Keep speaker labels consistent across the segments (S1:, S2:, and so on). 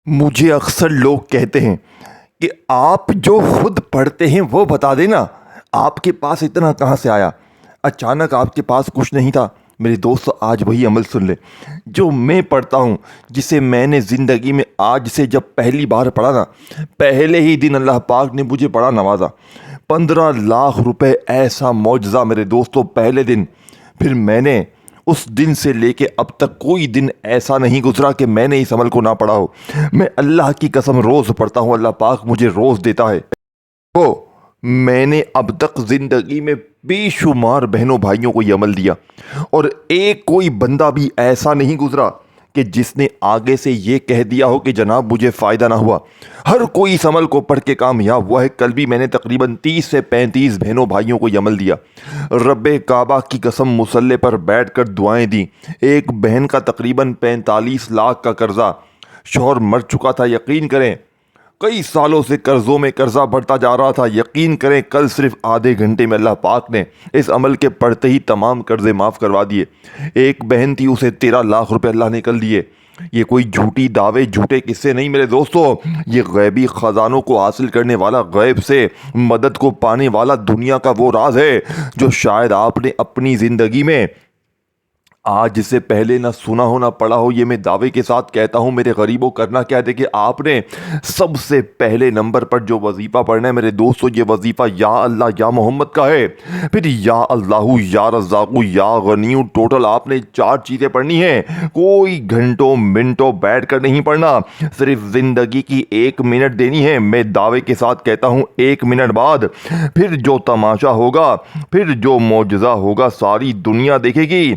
S1: مجھے اکثر لوگ کہتے ہیں کہ آپ جو خود پڑھتے ہیں وہ بتا دینا، آپ کے پاس اتنا کہاں سے آیا؟ اچانک آپ کے پاس کچھ نہیں تھا؟ میرے دوست آج وہی عمل سن لے جو میں پڑھتا ہوں، جسے میں نے زندگی میں آج سے جب پہلی بار پڑھا نا، پہلے ہی دن اللہ پاک نے مجھے بڑا نوازا۔ 15 لاکھ روپے ایسا معجزہ میرے دوستوں، پہلے دن۔ پھر میں نے اس دن سے لے کے اب تک کوئی دن ایسا نہیں گزرا کہ میں نے اس عمل کو نہ پڑھا ہو۔ میں اللہ کی قسم روز پڑھتا ہوں، اللہ پاک مجھے روز دیتا ہے۔ تو میں نے اب تک زندگی میں بے شمار بہنوں بھائیوں کو یہ عمل دیا، اور ایک کوئی بندہ بھی ایسا نہیں گزرا کہ جس نے آگے سے یہ کہہ دیا ہو کہ جناب مجھے فائدہ نہ ہوا۔ ہر کوئی اس عمل کو پڑھ کے کامیاب ہوا ہے۔ کل بھی میں نے تقریباً 30 سے 35 بہنوں بھائیوں کو یہ عمل دیا۔ رب کعبہ کی قسم مصلے پر بیٹھ کر دعائیں دیں۔ ایک بہن کا تقریباً 45 لاکھ کا قرضہ، شوہر مر چکا تھا، یقین کریں کئی سالوں سے قرضوں میں قرضہ بڑھتا جا رہا تھا، یقین کریں کل صرف آدھے گھنٹے میں اللہ پاک نے اس عمل کے پڑھتے ہی تمام قرضے معاف کروا دیے۔ ایک بہن تھی، اسے 13 لاکھ روپے اللہ نے کل دیے۔ یہ کوئی جھوٹی دعوے، جھوٹے قصے نہیں میرے دوستو، یہ غیبی خزانوں کو حاصل کرنے والا، غیب سے مدد کو پانے والا دنیا کا وہ راز ہے جو شاید آپ نے اپنی زندگی میں آج سے پہلے نہ سنا ہو نہ پڑھا ہو۔ یہ میں دعوے کے ساتھ کہتا ہوں میرے غریبوں، کرنا کیا ہے؟ دیکھیں، آپ نے سب سے پہلے نمبر پر جو وظیفہ پڑھنا ہے میرے دوستو، یہ وظیفہ یا اللہ یا محمد کا ہے۔ پھر یا اللہ، یا رزاق، یا غنی، ٹوٹل آپ نے 4 چیزیں پڑھنی ہیں۔ کوئی گھنٹوں منٹوں بیٹھ کر نہیں پڑھنا، صرف زندگی کی 1 منٹ دینی ہے۔ میں دعوے کے ساتھ کہتا ہوں 1 منٹ بعد پھر جو تماشا ہوگا، پھر جو معجزہ ہوگا، ساری دنیا دیکھے گی۔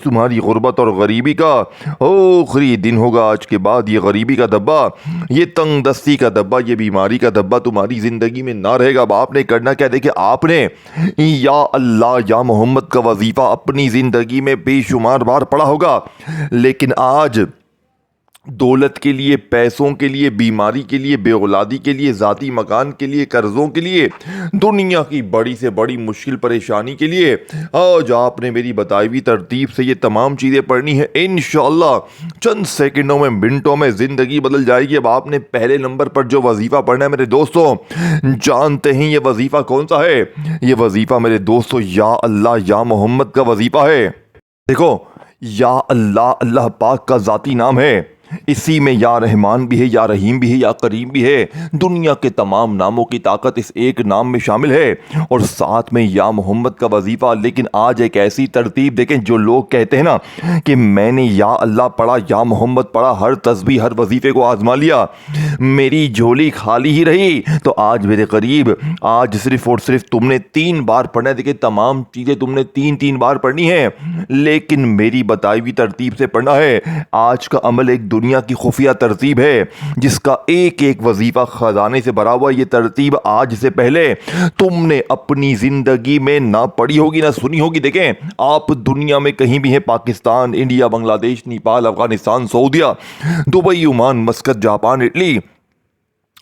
S1: تمہاری غربت اور غریبی کا آخری دن ہوگا آج کے بعد۔ یہ غریبی کا دبا، یہ تنگ دستی کا دبا، یہ بیماری کا دبا تمہاری زندگی میں نہ رہے گا۔ اب آپ نے کرنا کیا؟ دیکھیں، آپ نے یا اللہ یا محمد کا وظیفہ اپنی زندگی میں بے شمار بار پڑھا ہوگا، لیکن آج دولت کے لیے، پیسوں کے لیے، بیماری کے لیے، بے اولادی کے لیے، ذاتی مکان کے لیے، قرضوں کے لیے، دنیا کی بڑی سے بڑی مشکل پریشانی کے لیے آج آپ نے میری بتائی ہوئی ترتیب سے یہ تمام چیزیں پڑھنی ہے۔ انشاءاللہ چند سیکنڈوں میں، منٹوں میں زندگی بدل جائے گی۔ اب آپ نے پہلے نمبر پر جو وظیفہ پڑھنا ہے میرے دوستوں، جانتے ہیں یہ وظیفہ کون سا ہے؟ یہ وظیفہ میرے دوستوں یا اللہ یا محمد کا وظیفہ ہے۔ دیکھو، یا اللہ اللہ پاک کا ذاتی نام ہے، اسی میں یا رحمان بھی ہے، یا رحیم بھی ہے، یا کریم بھی ہے۔ دنیا کے تمام ناموں کی طاقت اس ایک نام میں شامل ہے، اور ساتھ میں یا محمد کا وظیفہ۔ لیکن آج ایک ایسی ترتیب دیکھیں، جو لوگ کہتے ہیں نا کہ میں نے یا اللہ پڑھا، یا محمد پڑھا، ہر تسبیح ہر وظیفے کو آزما لیا، میری جھولی خالی ہی رہی، تو آج میرے قریب، آج صرف اور صرف تم نے 3 بار پڑھنا ہے۔ دیکھیں، تمام چیزیں تم نے 3 بار پڑھنی ہے، لیکن میری بتائی ہوئی ترتیب سے پڑھنا ہے۔ آج کا عمل ایک دنیا کی خفیہ ترتیب ہے جس کا ایک ایک وظیفہ خزانے سے بھرا ہوا۔ یہ ترتیب آج سے پہلے تم نے اپنی زندگی میں نہ پڑھی ہوگی نہ سنی ہوگی۔ دیکھیں، آپ دنیا میں کہیں بھی ہیں، پاکستان، انڈیا، بنگلہ دیش، نیپال، افغانستان، سعودیہ، Dubai, Oman, Muscat, Japan, Italy,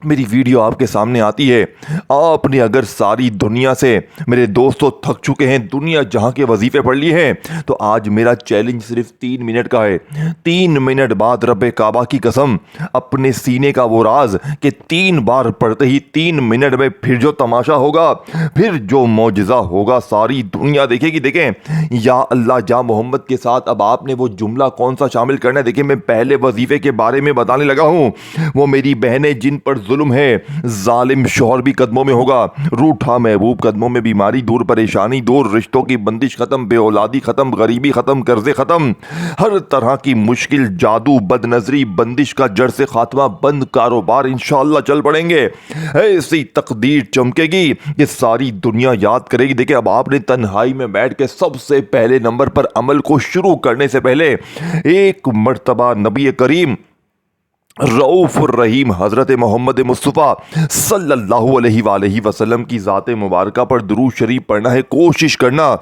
S1: میری ویڈیو آپ کے سامنے آتی ہے۔ آپ نے اگر ساری دنیا سے میرے دوستوں تھک چکے ہیں، دنیا جہاں کے وظیفے پڑھ لیے ہیں، تو آج میرا چیلنج صرف 3 منٹ کا ہے۔ 3 منٹ بعد رب کعبہ کی قسم، اپنے سینے کا وہ راز کہ 3 بار پڑھتے ہی 3 منٹ میں پھر جو تماشا ہوگا، پھر جو معجزہ ہوگا، ساری دنیا دیکھے گی۔ دیکھیں، یا اللہ یا محمد کے ساتھ اب آپ نے وہ جملہ کون سا شامل کرنا ہے؟ دیکھیں، میں پہلے وظیفے کے بارے میں بتانے لگا ہوں۔ وہ میری بہنیں جن پر ظلم ہے، ظالم شوہر بھی قدموں میں ہوگا، روٹھا محبوب قدموں میں، بیماری دور، پریشانی دور، رشتوں کی بندش ختم، بے اولادی ختم، غریبی ختم، قرضے ختم، ہر طرح کی مشکل، جادو، بد نظری، بندش کا جڑ سے خاتمہ، بند کاروبار انشاءاللہ چل پڑیں گے۔ ایسی تقدیر چمکے گی کہ ساری دنیا یاد کرے گی۔ دیکھیں، اب آپ نے تنہائی میں بیٹھ کے سب سے پہلے نمبر پر عمل کو شروع کرنے سے پہلے ایک مرتبہ نبی کریم رؤوف الرحیم حضرت محمد مصطفیٰ صلی اللہ علیہ وآلہ وسلم کی ذات مبارکہ پر درود شریف پڑھنا ہے۔ کوشش کرنا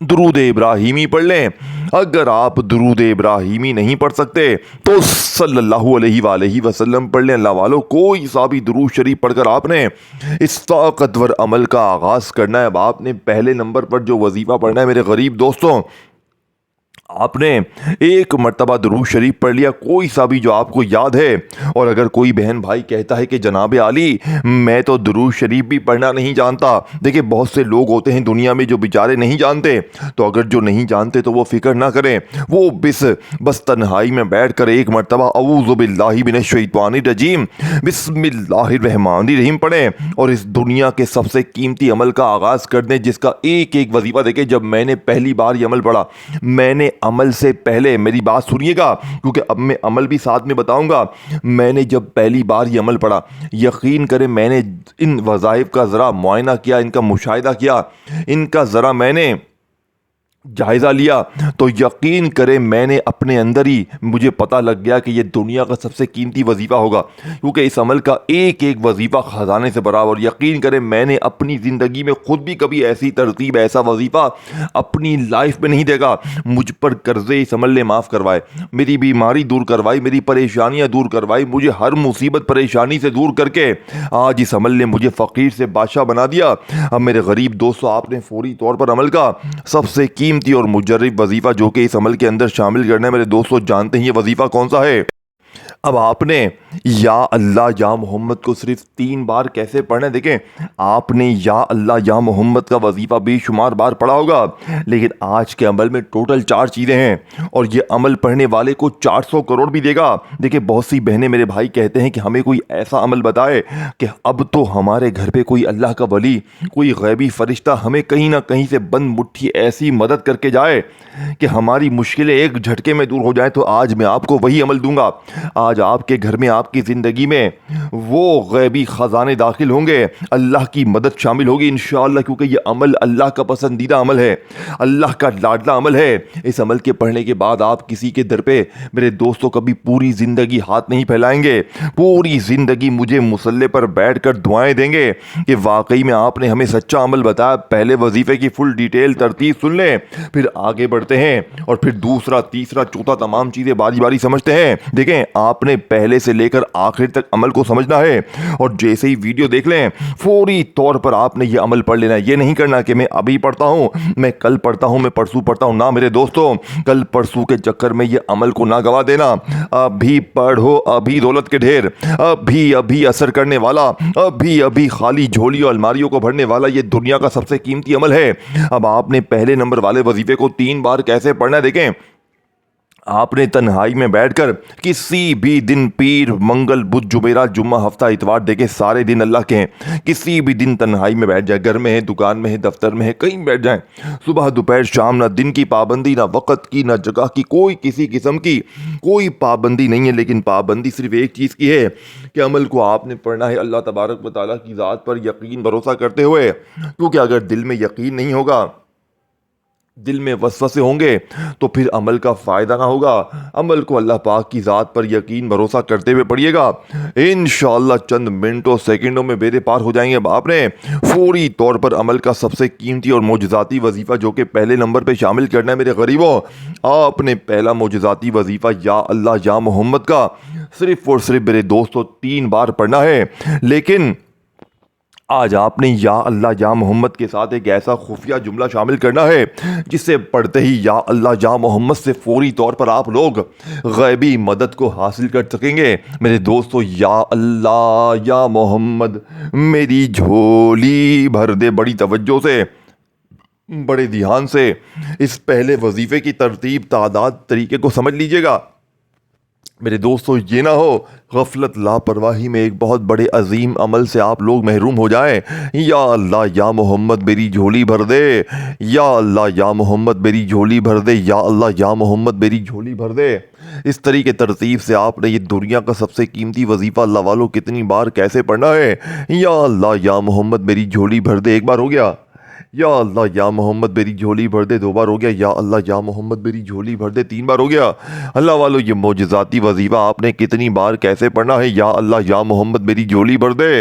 S1: درود ابراہیمی پڑھ لیں۔ اگر آپ درود ابراہیمی نہیں پڑھ سکتے تو صلی اللہ علیہ وآلہ وسلم پڑھ لیں۔ اللہ والو، کوئی سا بھی درود شریف پڑھ کر آپ نے اس طاقتور عمل کا آغاز کرنا ہے۔ اب آپ نے پہلے نمبر پر جو وظیفہ پڑھنا ہے میرے غریب دوستوں، آپ نے ایک مرتبہ درود شریف پڑھ لیا، کوئی سا بھی جو آپ کو یاد ہے، اور اگر کوئی بہن بھائی کہتا ہے کہ جناب عالی میں تو درود شریف بھی پڑھنا نہیں جانتا، دیکھیں بہت سے لوگ ہوتے ہیں دنیا میں جو بیچارے نہیں جانتے، تو اگر جو نہیں جانتے تو وہ فکر نہ کریں، وہ بس تنہائی میں بیٹھ کر ایک مرتبہ اعوذ باللہ من الشیطان الرجیم بسم اللہ الرحمن الرحیم پڑھیں اور اس دنیا کے سب سے قیمتی عمل کا آغاز کر دیں، جس کا ایک ایک وظیفہ دیکھیں۔ جب میں نے پہلی بار یہ عمل پڑھا، میں نے عمل سے پہلے، میری بات سنیے گا کیونکہ اب میں عمل بھی ساتھ میں بتاؤں گا، میں نے جب پہلی بار یہ عمل پڑھا، یقین کریں میں نے ان وظائف کا ذرا معائنہ کیا، ان کا مشاہدہ کیا، ان کا ذرا میں نے جائزہ لیا، تو یقین کریں میں نے اپنے اندر ہی مجھے پتہ لگ گیا کہ یہ دنیا کا سب سے قیمتی وظیفہ ہوگا، کیونکہ اس عمل کا ایک ایک وظیفہ خزانے سے برابر۔ یقین کریں میں نے اپنی زندگی میں خود بھی کبھی ایسی ترتیب، ایسا وظیفہ اپنی لائف میں نہیں دیکھا۔ مجھ پر قرضے اس عمل نے معاف کروائے، میری بیماری دور کروائی، میری پریشانیاں دور کروائی، مجھے ہر مصیبت پریشانی سے دور کر کے آج اس عمل نے مجھے فقیر سے بادشاہ بنا دیا۔ اب میرے غریب دوستو، آپ نے فوری طور پر عمل کا سب سے قیمتی اور مجرب وظیفہ جو کہ اس عمل کے اندر شامل کرنا ہے، میرے دوستو جانتے ہیں یہ وظیفہ کون سا ہے؟ اب آپ نے یا اللہ یا محمد کو صرف 3 بار کیسے پڑھنا ہے؟ دیکھیں آپ نے یا اللہ یا محمد کا وظیفہ بے شمار بار پڑھا ہوگا، لیکن آج کے عمل میں ٹوٹل 4 چیزیں ہیں اور یہ عمل پڑھنے والے کو 400 کروڑ بھی دے گا۔ دیکھیں بہت سی بہنیں، میرے بھائی کہتے ہیں کہ ہمیں کوئی ایسا عمل بتائے کہ اب تو ہمارے گھر پہ کوئی اللہ کا ولی، کوئی غیبی فرشتہ ہمیں کہیں نہ کہیں سے بند مٹھی ایسی مدد کر کے جائے کہ ہماری مشکلیں ایک جھٹکے میں دور ہو جائیں۔ تو آج میں آپ کو وہی عمل دوں گا، آج آپ کے گھر میں، آپ کی زندگی میں وہ غیبی خزانے داخل ہوں گے، اللہ کی مدد شامل ہوگی انشاءاللہ، کیونکہ یہ عمل اللہ کا پسندیدہ عمل ہے، اللہ کا لاڈلا عمل ہے۔ اس عمل کے پڑھنے کے بعد آپ کسی کے در پہ میرے دوستوں کبھی پوری زندگی ہاتھ نہیں پھیلائیں گے، پوری زندگی مجھے مصلے پر بیٹھ کر دعائیں دیں گے کہ واقعی میں آپ نے ہمیں سچا عمل بتایا۔ پہلے وظیفے کی فل ڈیٹیل ترتیب سن لیں، پھر آگے بڑھتے ہیں اور پھر دوسرا، تیسرا، چوتھا تمام چیزیں باری باری سمجھتے ہیں۔ دیکھیں آپ نے پہلے سے لے کر آخر تک عمل کو سمجھنا ہے، اور جیسے ہی ویڈیو دیکھ لیں فوری طور پر آپ نے یہ عمل پڑھ لینا ہے۔ یہ نہیں کرنا کہ میں ابھی پڑھتا ہوں، میں کل پڑھتا ہوں، میں پرسوں پڑھتا ہوں، نہ میرے دوستوں، کل پرسوں کے چکر میں یہ عمل کو نہ گوا دینا۔ ابھی پڑھو، ابھی دولت کے ڈھیر، ابھی اثر کرنے والا، ابھی خالی جھولی اور الماریوں کو بھرنے والا یہ دنیا کا سب سے قیمتی عمل ہے۔ اب آپ نے پہلے نمبر والے وظیفے کو 3 بار کیسے پڑھنا ہے؟ دیکھیں آپ نے تنہائی میں بیٹھ کر کسی بھی دن، پیر، منگل، بدھ، جمعرات، جمعہ، ہفتہ، اتوار، دیکھیں سارے دن اللہ کے ہیں، کسی بھی دن تنہائی میں بیٹھ جائیں، گھر میں ہے، دکان میں ہے، دفتر میں ہے، کہیں بیٹھ جائیں، صبح دوپہر شام، نہ دن کی پابندی، نہ وقت کی، نہ جگہ کی، کوئی کسی قسم کی کوئی پابندی نہیں ہے، لیکن پابندی صرف ایک چیز کی ہے کہ عمل کو آپ نے پڑھنا ہے اللہ تبارک و تعالیٰ کی ذات پر یقین بھروسہ کرتے ہوئے، کیونکہ اگر دل میں یقین نہیں ہوگا، دل میں وسوسے ہوں گے تو پھر عمل کا فائدہ نہ ہوگا۔ عمل کو اللہ پاک کی ذات پر یقین بھروسہ کرتے ہوئے پڑھیے گا، انشاءاللہ چند منٹوں سیکنڈوں میں بیڑے پار ہو جائیں گے۔ اب آپ نے فوری طور پر عمل کا سب سے قیمتی اور معجزاتی وظیفہ جو کہ پہلے نمبر پہ شامل کرنا ہے میرے غریبوں۔ آپ نے پہلا معجزاتی وظیفہ یا اللہ یا محمد کا صرف اور صرف میرے دوستوں 3 بار پڑھنا ہے، لیکن آج آپ نے یا اللہ یا محمد کے ساتھ ایک ایسا خفیہ جملہ شامل کرنا ہے جسے پڑھتے ہی یا اللہ یا محمد سے فوری طور پر آپ لوگ غیبی مدد کو حاصل کر سکیں گے۔ میرے دوستو یا اللہ یا محمد میری جھولی بھر دے، بڑی توجہ سے، بڑے دھیان سے اس پہلے وظیفے کی ترتیب، تعداد، طریقے کو سمجھ لیجئے گا۔ میرے دوستو یہ نہ ہو غفلت، لاپرواہی میں ایک بہت بڑے عظیم عمل سے آپ لوگ محروم ہو جائیں۔ یا اللہ یا محمد میری جھولی بھر دے، یا اللہ یا محمد میری جھولی بھر دے، یا اللہ یا محمد میری جھولی بھر دے۔ اس طریقے ترتیب سے آپ نے یہ دنیا کا سب سے قیمتی وظیفہ اللہ والوں کتنی بار کیسے پڑھنا ہے؟ یا اللہ یا محمد میری جھولی بھر دے، 1 بار ہو گیا۔ یا اللہ یا محمد میری جھولی بھر دے، 2 بار ہو گیا۔ یا اللہ یا محمد میری جھولی بھر دے، 3 بار ہو گیا۔ اللہ والو یہ معجزاتی وظیفہ آپ نے کتنی بار کیسے پڑھنا ہے؟ یا اللہ یا محمد میری جھولی بھر دے،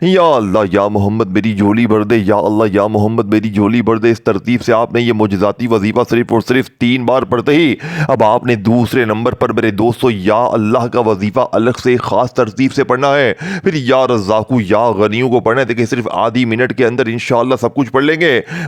S1: یا اللہ یا محمد میری جھولی بھر دے، یا اللہ یا محمد میری جھولی بھر دے۔ اس ترتیب سے آپ نے یہ معجزاتی وظیفہ صرف اور صرف 3 بار پڑھتے ہی اب آپ نے دوسرے نمبر پر میرے دوستو یا اللہ کا وظیفہ الگ سے خاص ترتیب سے پڑھنا ہے، پھر یا رزاقو یا غنیوں کو پڑھنا ہے۔ دیکھیں صرف آدھی منٹ کے اندر انشاءاللہ سب کچھ پڑھ لیں گے۔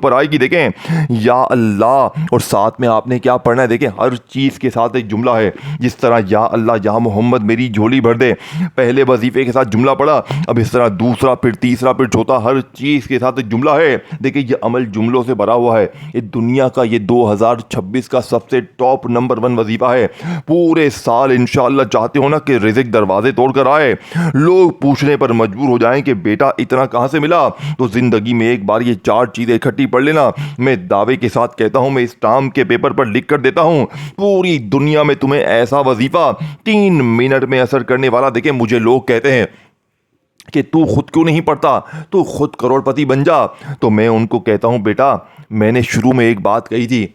S1: اوپر آئے گی. دیکھیں یا اللہ, اور ساتھ میں آپ نے کیا پڑھنا ہے, دیکھیں ہر چیز کے ساتھ ایک جملہ ہے. جس طرح یا اللہ یا محمد میری جھولی بھر دے, پہلے وظیفے کے ساتھ جملہ پڑھا, اب اس طرح دوسرا, پھر تیسرا, پھر چوتھا, ہر چیز کے ساتھ ایک جملہ ہے. دیکھیں یہ عمل جملوں سے بھرا ہوا ہے. یہ دنیا کا یہ 2026 کا سب سے ٹاپ نمبر 1 وظیفہ ہے. پورے سال انشاءاللہ چاہتے ہو نا کہ رزق دروازے توڑ کر آئے, لوگ پوچھنے پر مجبور ہو جائیں کہ بیٹا اتنا کہاں سے ملا, تو زندگی میں ایک بار یہ 4 چیزیں اکٹھی پڑھ لینا. میں دعوے کے ساتھ کہتا ہوں, میں اسٹامپ کے پیپر پر لکھ کر دیتا ہوں, پوری دنیا میں تمہیں ایسا وظیفہ 3 منٹ میں اثر کرنے والا. دیکھیں مجھے لوگ کہتے ہیں کہ تو خود کیوں نہیں پڑھتا, تو خود کروڑ پتی بن جا. تو میں ان کو کہتا ہوں بیٹا میں نے شروع میں ایک بات کہی تھی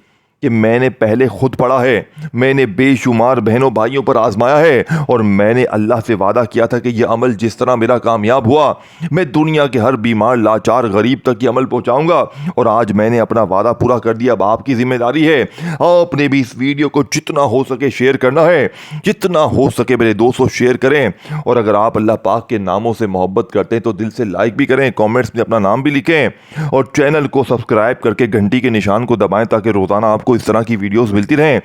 S1: کہ میں نے پہلے خود پڑھا ہے, میں نے بے شمار بہنوں بھائیوں پر آزمایا ہے, اور میں نے اللہ سے وعدہ کیا تھا کہ یہ عمل جس طرح میرا کامیاب ہوا, میں دنیا کے ہر بیمار لاچار غریب تک یہ عمل پہنچاؤں گا. اور آج میں نے اپنا وعدہ پورا کر دیا. اب آپ کی ذمہ داری ہے, آپ نے بھی اس ویڈیو کو جتنا ہو سکے شیئر کرنا ہے, جتنا ہو سکے میرے دوستوں شیئر کریں. اور اگر آپ اللہ پاک کے ناموں سے محبت کرتے ہیں تو دل سے لائک بھی کریں, کامنٹس میں اپنا نام بھی لکھیں, اور چینل کو سبسکرائب کر کے گھنٹی کے نشان کو دبائیں تاکہ روزانہ آپ کو اس طرح کی ویڈیوز ملتی رہیں.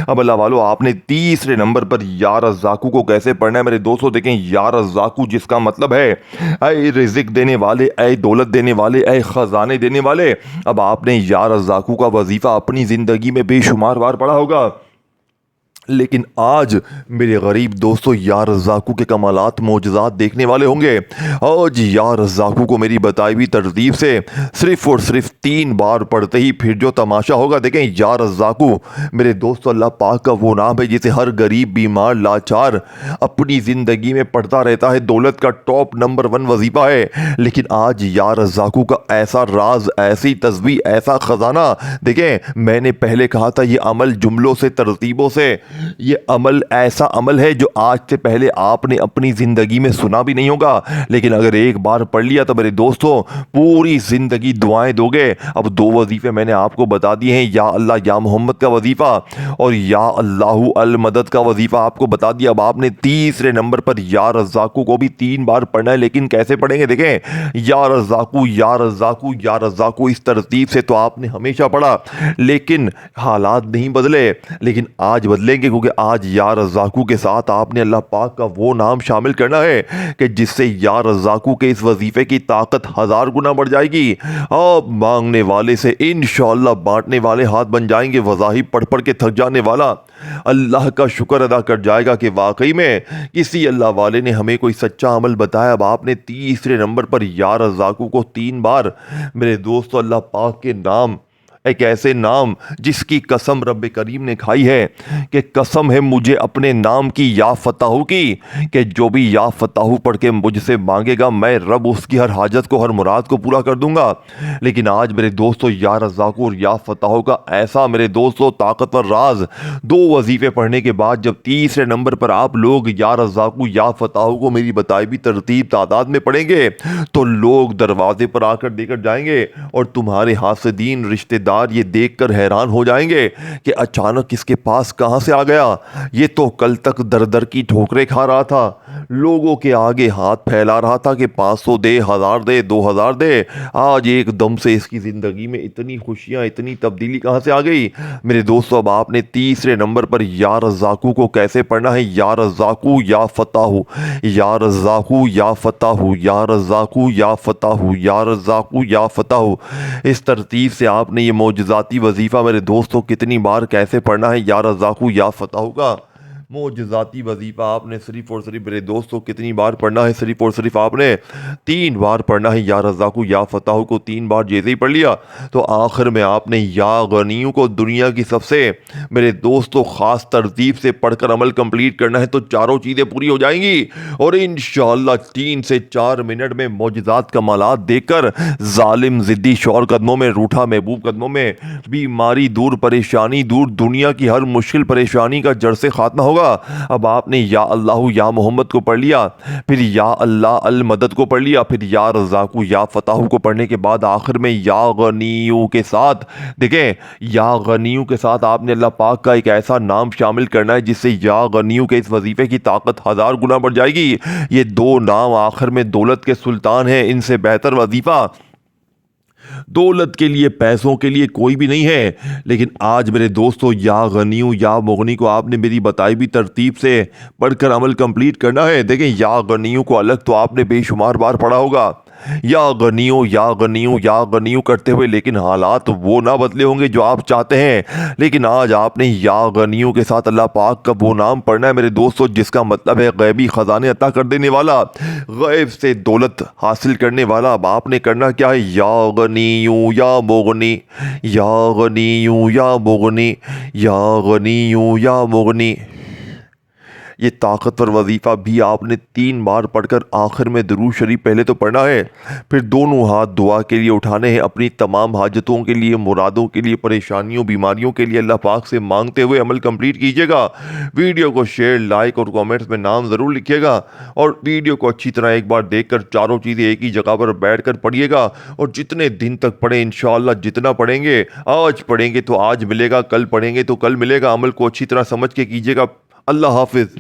S1: اب اللہ والو, آپ نے تیسرے نمبر پر یا رزاقو کو کیسے پڑھنا ہے میرے دوستوں. دیکھیں یا رزاقو جس کا مطلب ہے اے رزق دینے والے, اے دولت دینے والے, اے خزانے دینے والے. اب آپ نے یا رزاقو کا وظیفہ اپنی زندگی میں بے شمار بار پڑھا ہوگا, لیکن آج میرے غریب دوستو یا رزاقو کے کمالات معجزات دیکھنے والے ہوں گے. آج یا رزاقو کو میری بتائی ہوئی ترتیب سے صرف اور صرف 3 بار پڑھتے ہی پھر جو تماشا ہوگا. دیکھیں یا رزاقو میرے دوستو اللہ پاک کا وہ نام ہے جسے ہر غریب بیمار لاچار اپنی زندگی میں پڑھتا رہتا ہے. دولت کا ٹاپ نمبر 1 وظیفہ ہے, لیکن آج یا رزاقو کا ایسا راز, ایسی تسبیح, ایسا خزانہ. دیکھیں میں نے پہلے کہا تھا یہ عمل جملوں سے, ترتیبوں سے, یہ عمل ایسا عمل ہے جو آج سے پہلے آپ نے اپنی زندگی میں سنا بھی نہیں ہوگا, لیکن اگر ایک بار پڑھ لیا تو میرے دوستوں پوری زندگی دعائیں دو گے. اب 2 وظیفے میں نے آپ کو بتا دیے ہیں, یا اللہ یا محمد کا وظیفہ اور یا اللہ المدد کا وظیفہ آپ کو بتا دیا. اب آپ نے تیسرے نمبر پر یا رزاقو کو بھی 3 بار پڑھنا ہے, لیکن کیسے پڑھیں گے. دیکھیں یا رزاقو یا رزاقو یا رزاقو اس ترتیب سے تو آپ نے ہمیشہ پڑھا, لیکن حالات نہیں بدلے, لیکن آج بدلیں گے, کیونکہ آج یا رزاقو کے ساتھ آپ نے اللہ پاک کا وہ نام شامل کرنا ہے کہ جس سے یا رزاقو کے اس وظیفے کی طاقت 1000 گنا بڑھ جائے گی. آپ مانگنے والے سے انشاءاللہ بانٹنے والے ہاتھ بن جائیں گے. وظائف پڑھ پڑھ کے تھک جانے والا اللہ کا شکر ادا کر جائے گا کہ واقعی میں کسی اللہ والے نے ہمیں کوئی سچا عمل بتایا. اب آپ نے تیسرے نمبر پر یا رزاقو کو 3 بار میرے دوستو اللہ پاک کے نام, ایک ایسے نام جس کی قسم رب کریم نے کھائی ہے کہ قسم ہے مجھے اپنے نام کی یا فتحو کی, کہ جو بھی یا فتحو پڑھ کے مجھ سے مانگے گا میں رب اس کی ہر حاجت کو, ہر مراد کو پورا کر دوں گا. لیکن آج میرے دوستو یا رزاقو اور یا فتحو کا ایسا میرے دوستو طاقتور راز, 2 وظیفے پڑھنے کے بعد جب تیسرے نمبر پر آپ لوگ یا رزاقو یا فتحو کو میری بتائی بھی ترتیب تعداد میں پڑھیں گے تو لوگ دروازے پر آ کر دے کر جائیں گے, اور تمہارے حاسدین رشتہ دار یہ دیکھ کر حیران ہو جائیں گے کہ اچانک اس کے پاس کہاں سے آ گیا. یہ تو کل تک در در کی ٹھوکریں کھا رہا تھا, لوگوں کے آگے ہاتھ پھیلا رہا تھا کہ 500 دے, 1000 دے, 2000 دے. آج ایک دم سے اس کی زندگی میں اتنی خوشیاں, اتنی تبدیلی کہاں سے آ گئی. میرے دوستو اب آپ نے تیسرے نمبر پر یا رزاقو کو کیسے پڑھنا ہے. یا رزاقو یا فتحو, یا رزاقو یا فتحو, یا رزاقو یا فتحو, یا رزاقو یا فتحو. اس ترتیب سے آپ نے یہ معجزاتی وظیفہ میرے دوستوں کتنی بار کیسے پڑھنا ہے. یا رزاقو یا فتحو کا معجزاتی وظیفہ آپ نے صرف اور صرف میرے دوستوں کتنی بار پڑھنا ہے, صرف اور صرف آپ نے 3 بار پڑھنا ہے. یا رزاقو یا فتحو کو 3 بار جیسے ہی پڑھ لیا تو آخر میں آپ نے یا غنیو کو دنیا کی سب سے میرے دوستوں خاص ترتیب سے پڑھ کر عمل کمپلیٹ کرنا ہے, تو چاروں چیزیں پوری ہو جائیں گی, اور انشاءاللہ 3 سے 4 منٹ میں معجزات کمالات دیکھ کر ظالم ضدی شور قدموں میں, روٹھا محبوب قدموں میں, بیماری دور, پریشانی دور, دنیا کی ہر مشکل پریشانی کا جڑ سے خاتمہ ہوگا. اب آپ نے یا اللہ یا محمد کو پڑھ لیا, پھر یا اللہ المدد کو پڑھ لیا, پھر یا رزاقو یا فتحو کو پڑھنے کے بعد آخر میں یا غنیو کے ساتھ, دیکھیں یا غنیو کے ساتھ آپ نے اللہ پاک کا ایک ایسا نام شامل کرنا ہے جس سے یا غنیو کے اس وظیفے کی طاقت 1000 گنا بڑھ جائے گی. یہ 2 نام آخر میں دولت کے سلطان ہیں, ان سے بہتر وظیفہ دولت کے لیے پیسوں کے لیے کوئی بھی نہیں ہے، لیکن آج میرے دوستو یا غنیوں یا مغنی کو آپ نے میری بتائی بھی ترتیب سے پڑھ کر عمل کمپلیٹ کرنا ہے۔ دیکھیں یا غنیوں کو الگ تو آپ نے بے شمار بار پڑھا ہوگا، یا غنیوں یا غنیوں یا غنیوں کرتے ہوئے، لیکن حالات وہ نہ بدلے ہوں گے جو آپ چاہتے ہیں۔ لیکن آج آپ نے یا غنیوں کے ساتھ اللہ پاک کا وہ نام پڑھنا ہے میرے دوستو جس کا مطلب ہے غیبی خزانے عطا کر دینے والا، غیب سے دولت حاصل کرنے والا۔ اب آپ نے کرنا کیا ہے؟ یا غنیوں یا مغنی، یا غنیوں یا مغنی، یا غنیوں یا مغنی۔ یہ طاقتور وظیفہ بھی آپ نے 3 بار پڑھ کر آخر میں درود شریف پہلے تو پڑھنا ہے، پھر دونوں ہاتھ دعا کے لیے اٹھانے ہیں، اپنی تمام حاجتوں کے لیے، مرادوں کے لیے، پریشانیوں بیماریوں کے لیے اللہ پاک سے مانگتے ہوئے عمل کمپلیٹ کیجیے گا۔ ویڈیو کو شیئر، لائک اور کامنٹس میں نام ضرور لکھیے گا، اور ویڈیو کو اچھی طرح ایک بار دیکھ کر چاروں چیزیں ایک ہی جگہ پر بیٹھ کر پڑھیے گا، اور جتنے دن تک پڑھیں انشاءاللہ جتنا پڑھیں گے، آج پڑھیں گے تو آج ملے گا، کل پڑھیں گے تو کل ملے گا۔ عمل کو اچھی طرح سمجھ کے کیجیے گا۔ اللہ حافظ۔